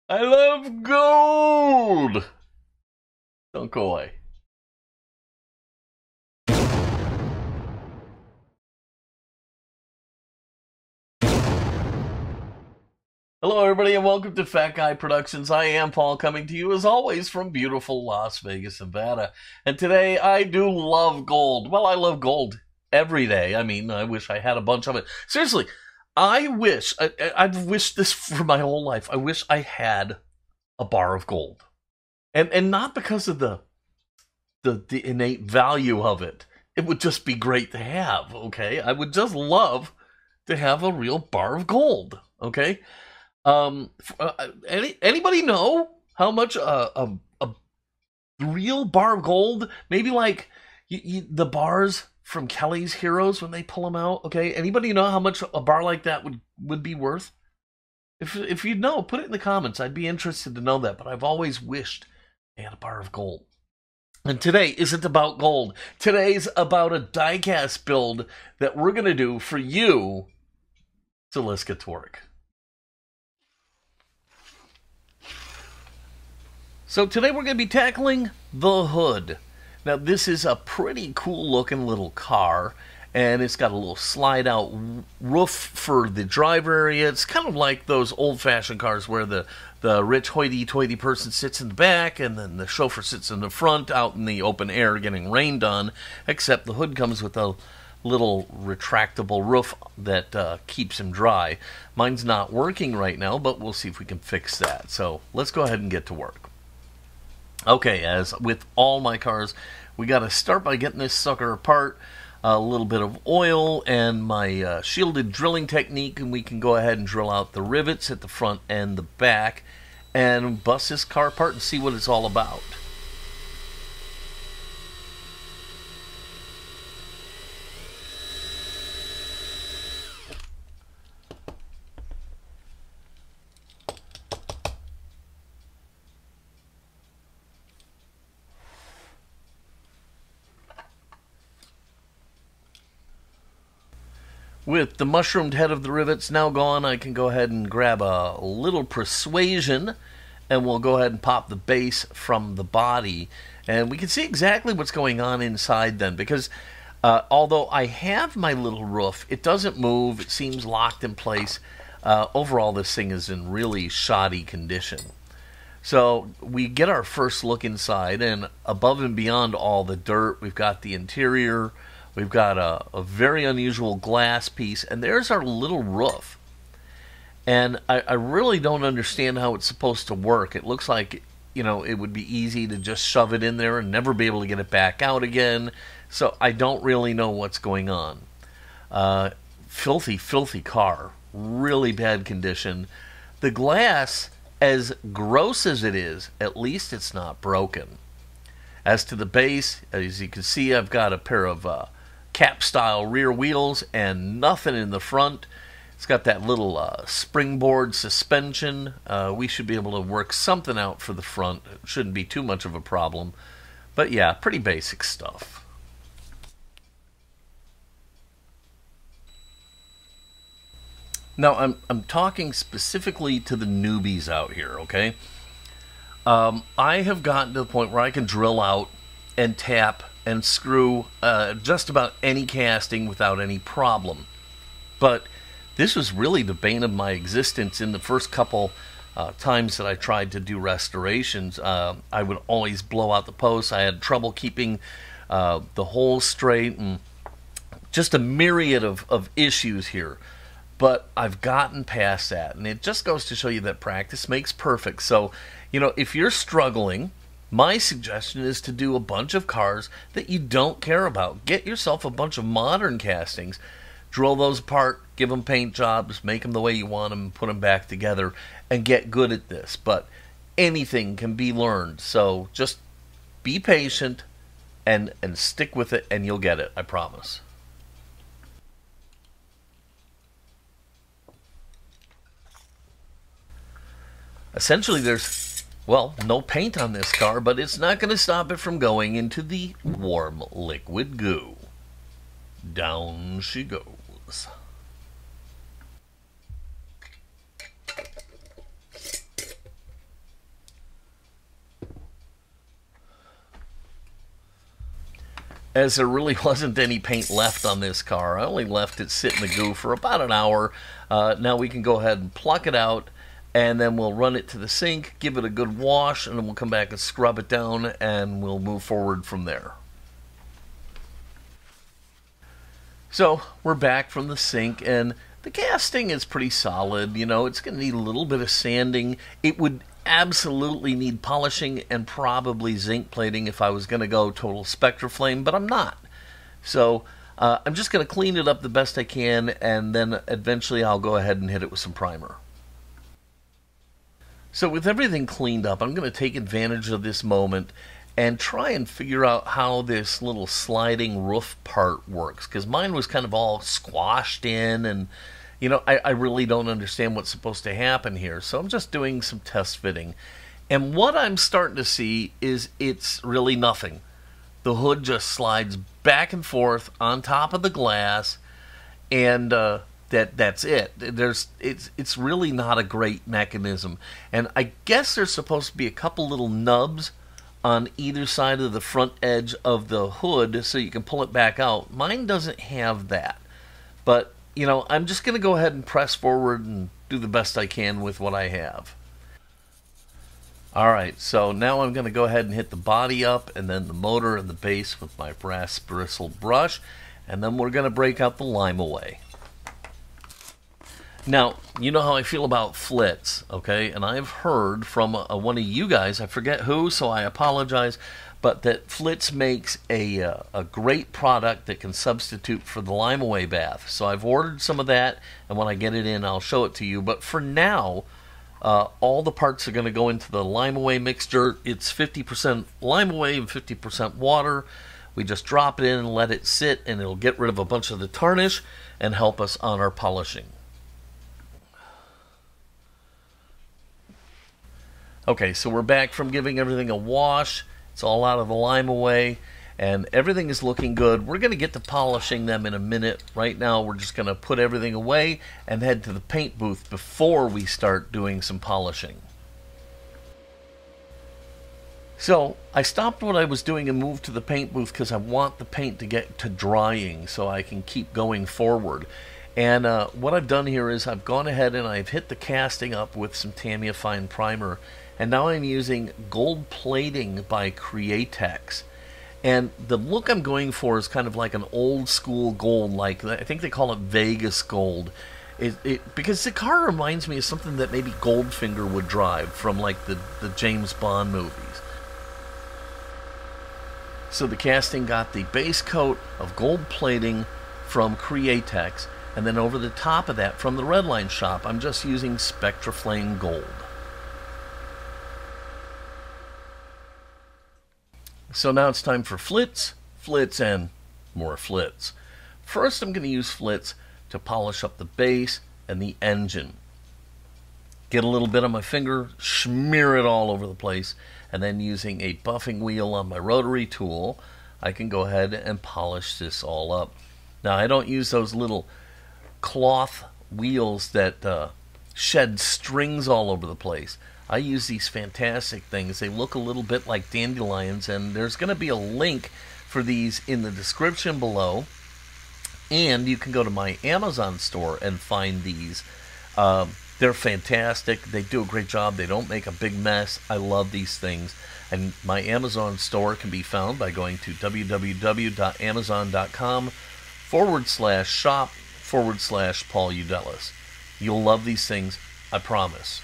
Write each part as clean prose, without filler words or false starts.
I love gold! Don't go away. Hello, everybody, and welcome to Fat Guy Productions. I am Paul, coming to you, as always, from beautiful Las Vegas, Nevada. And today, I do love gold. Well, I love gold every day. I mean, I wish I had a bunch of it. Seriously, I've wished this for my whole life. I wish I had a bar of gold. And not because of the innate value of it. It would just be great to have, okay? I would just love to have a real bar of gold, okay? Anybody know how much a real bar of gold, maybe like the bars from Kelly's Heroes when they pull them out, okay? Anybody know how much a bar like that would be worth? If you know, put it in the comments. I'd be interested to know that, but I've always wished I had a bar of gold. And today isn't about gold. Today's about a diecast build that we're going to do for you. So let's get to work. So today we're going to be tackling the hood. Now this is a pretty cool looking little car, and it's got a little slide out roof for the driver area. It's kind of like those old fashioned cars where the rich hoity-toity person sits in the back and then the chauffeur sits in the front out in the open air getting rained on, except the hood comes with a little retractable roof that keeps him dry. Mine's not working right now, but we'll see if we can fix that. So let's go ahead and get to work. Okay, as with all my cars, we got to start by getting this sucker apart. A little bit of oil and my shielded drilling technique, and we can go ahead and drill out the rivets at the front and the back and bust this car apart and see what it's all about. With the mushroomed head of the rivets now gone, I can go ahead and grab a little persuasion, and we'll go ahead and pop the base from the body. And we can see exactly what's going on inside then, because although I have my little roof, it doesn't move. It seems locked in place. Overall, this thing is in really shoddy condition. So we get our first look inside, and above and beyond all the dirt, we've got the interior. We've got a very unusual glass piece, and there's our little roof. And I really don't understand how it's supposed to work. It looks like, you know, it would be easy to just shove it in there and never be able to get it back out again. So I don't really know what's going on. Filthy, filthy car. Really bad condition. The glass, as gross as it is, at least it's not broken. As to the base, as you can see, I've got a pair of cap-style rear wheels and nothing in the front. It's got that little springboard suspension. We should be able to work something out for the front. It shouldn't be too much of a problem. But yeah, pretty basic stuff. Now, I'm talking specifically to the newbies out here, okay? I have gotten to the point where I can drill out and tap and screw just about any casting without any problem. But this was really the bane of my existence in the first couple times that I tried to do restorations. I would always blow out the posts. I had trouble keeping the holes straight, and just a myriad of issues here. But I've gotten past that, and it just goes to show you that practice makes perfect. So, you know, if you're struggling, my suggestion is to do a bunch of cars that you don't care about. Get yourself a bunch of modern castings, drill those apart, give them paint jobs, make them the way you want them, put them back together, and get good at this. But anything can be learned, so just be patient and stick with it, and you'll get it, I promise. Essentially, there's, well, no paint on this car, but it's not going to stop it from going into the warm liquid goo. Down she goes. as there really wasn't any paint left on this car. I only left it sit in the goo for about an hour. Now we can go ahead and pluck it out, and then we'll run it to the sink, give it a good wash, and then we'll come back and scrub it down, and we'll move forward from there. So we're back from the sink, and the casting is pretty solid. You know, it's going to need a little bit of sanding. It would absolutely need polishing and probably zinc plating if I was going to go total Spectraflame, but I'm not. So I'm just going to clean it up the best I can, and then eventually I'll go ahead and hit it with some primer. So with everything cleaned up, I'm going to take advantage of this moment and try and figure out how this little sliding roof part works, because mine was kind of all squashed in, and you know, I really don't understand what's supposed to happen here. So I'm just doing some test fitting, and what I'm starting to see is it's really nothing. The hood just slides back and forth on top of the glass, and that's it. It's really not a great mechanism, and I guess there's supposed to be a couple little nubs on either side of the front edge of the hood so you can pull it back out. Mine doesn't have that, but you know, I'm just going to go ahead and press forward and do the best I can with what I have. Alright, so now I'm going to go ahead and hit the body up and then the motor and the base with my brass bristle brush, and then we're going to break out the lime away. Now, you know how I feel about Flitz, okay? And I've heard from one of you guys, I forget who, so I apologize, but that Flitz makes a great product that can substitute for the lime away bath. So I've ordered some of that, and when I get it in, I'll show it to you. But for now, all the parts are going to go into the lime away mixture. It's 50% lime away and 50% water. We just drop it in and let it sit, and it'll get rid of a bunch of the tarnish and help us on our polishing. Okay, so we're back from giving everything a wash. It's all out of the lime away, and everything is looking good. We're going to get to polishing them in a minute. Right now, we're just going to put everything away and head to the paint booth before we start doing some polishing. So, I stopped what I was doing and moved to the paint booth because I want the paint to get to drying so I can keep going forward. And what I've done here is I've gone ahead and I've hit the casting up with some Tamiya Fine Primer. And now I'm using gold plating by Createx. And the look I'm going for is kind of like an old school gold, like I think they call it Vegas gold. Because the car reminds me of something that maybe Goldfinger would drive from like the James Bond movies. So the casting got the base coat of gold plating from Createx, and then over the top of that from the Redline shop, I'm just using Spectraflame Gold. So now it's time for Flitz, and more Flitz. First I'm going to use Flitz to polish up the base and the engine. Get a little bit on my finger, smear it all over the place, and then using a buffing wheel on my rotary tool, I can go ahead and polish this all up. Now I don't use those little cloth wheels that shed strings all over the place. I use these fantastic things. They look a little bit like dandelions, and there's going to be a link for these in the description below. And you can go to my Amazon store and find these. They're fantastic. They do a great job. They don't make a big mess. I love these things. And my Amazon store can be found by going to www.amazon.com/shop/Paul Udelis. You'll love these things, I promise.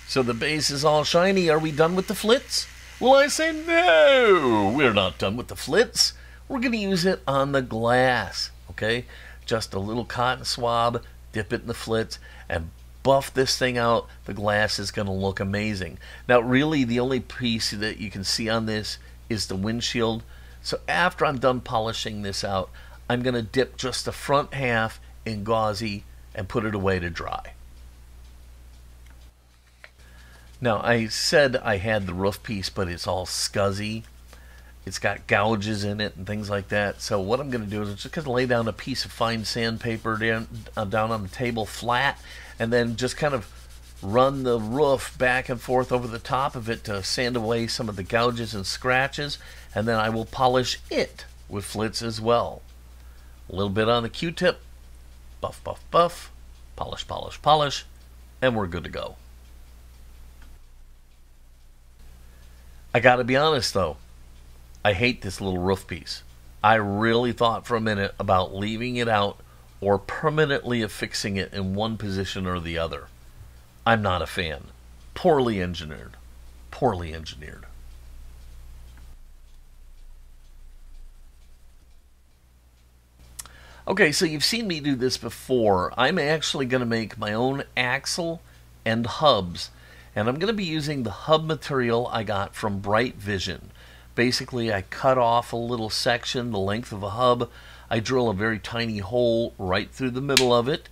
So the base is all shiny. Are we done with the Flitz? Well, I say no, we're not done with the Flitz. We're going to use it on the glass, okay? Just a little cotton swab, dip it in the Flitz, and buff this thing out. The glass is going to look amazing. Now, really, the only piece that you can see on this is the windshield. So after I'm done polishing this out, I'm going to dip just the front half in gauzy and put it away to dry. Now, I said I had the roof piece, but it's all scuzzy. It's got gouges in it and things like that. So what I'm going to do is I'm just going to lay down a piece of fine sandpaper down on the table flat, and then just kind of run the roof back and forth over the top of it to sand away some of the gouges and scratches, and then I will polish it with Flitz as well. A little bit on the Q-tip, buff, buff, buff, polish, polish, polish, and we're good to go. I gotta be honest though, I hate this little roof piece. I really thought for a minute about leaving it out or permanently affixing it in one position or the other. I'm not a fan. Poorly engineered. Poorly engineered. Okay, so you've seen me do this before. I'm actually going to make my own axle and hubs, and I'm going to be using the hub material I got from Bright Vision. Basically, I cut off a little section the length of a hub. I drill a very tiny hole right through the middle of it,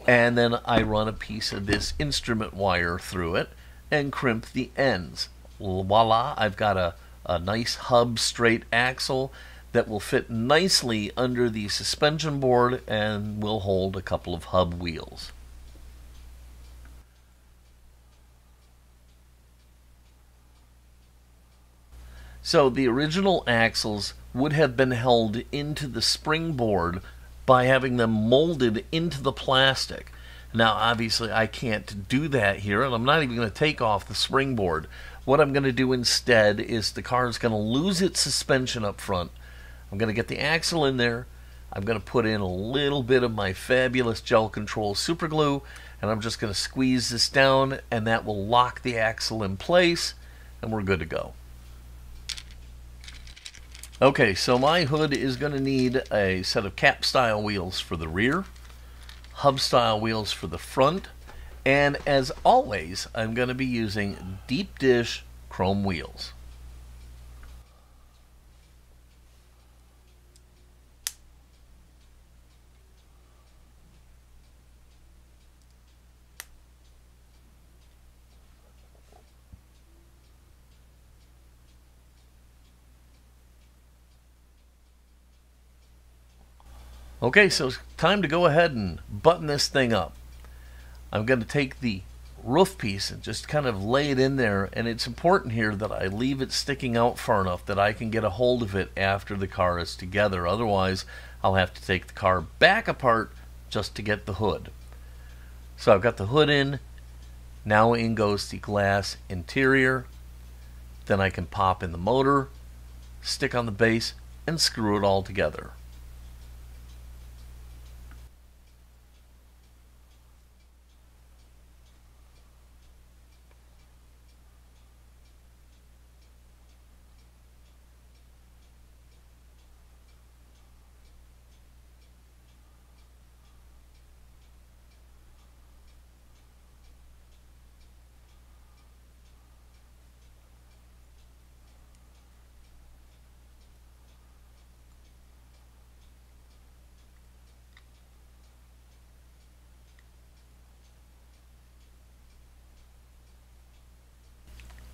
and then I run a piece of this instrument wire through it and crimp the ends. Voila, I've got a nice hub straight axle that will fit nicely under the suspension board and will hold a couple of hub wheels. So the original axles would have been held into the springboard by having them molded into the plastic. Now obviously I can't do that here, and I'm not even going to take off the springboard. What I'm going to do instead is the car is going to lose its suspension up front. I'm going to get the axle in there. I'm going to put in a little bit of my fabulous gel control super glue, and I'm just going to squeeze this down, and that will lock the axle in place, and we're good to go. Okay, so my hood is going to need a set of cap style wheels for the rear, hub style wheels for the front, and as always I'm going to be using deep dish chrome wheels. Okay, so it's time to go ahead and button this thing up. I'm going to take the roof piece and just kind of lay it in there, and it's important here that I leave it sticking out far enough that I can get a hold of it after the car is together. Otherwise, I'll have to take the car back apart just to get the hood. So I've got the hood in. Now in goes the glass interior. Then I can pop in the motor, stick on the base, and screw it all together.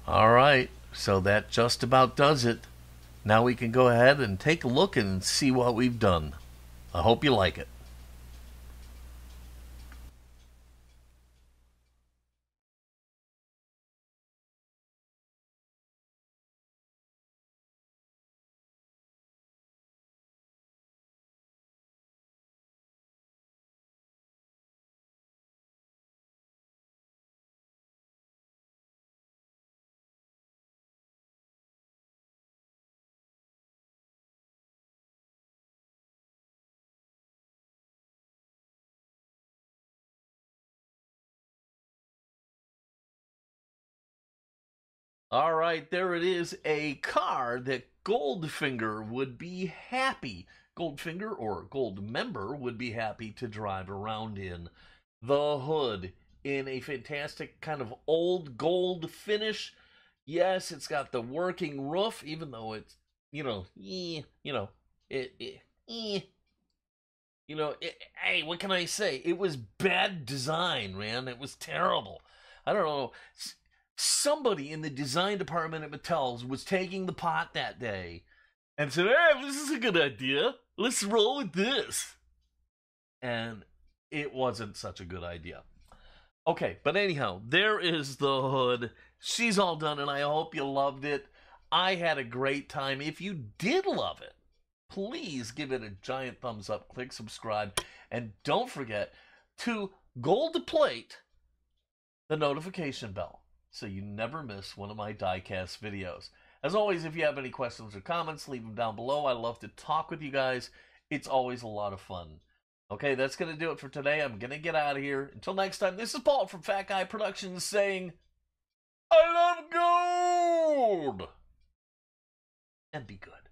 Alright, so that just about does it. Now we can go ahead and take a look and see what we've done. I hope you like it. All right, there it is, a car that Goldfinger would be happy, Goldfinger or Gold Member would be happy to drive around in. The hood in a fantastic kind of old gold finish. Yes, it's got the working roof, even though it's, hey, what can I say? It was bad design, man. It was terrible. I don't know. Somebody in the design department at Mattel's was taking the pot that day and said, hey, this is a good idea. Let's roll with this. And it wasn't such a good idea. Okay, but anyhow, there is the hood. She's all done, and I hope you loved it. I had a great time. If you did love it, please give it a giant thumbs up, click subscribe, and don't forget to gold plate the notification bell so you never miss one of my Diecast videos. As always, if you have any questions or comments, leave them down below. I love to talk with you guys. It's always a lot of fun. Okay, that's going to do it for today. I'm going to get out of here. Until next time, this is Paul from Fat Guy Productions saying, I love gold! And be good.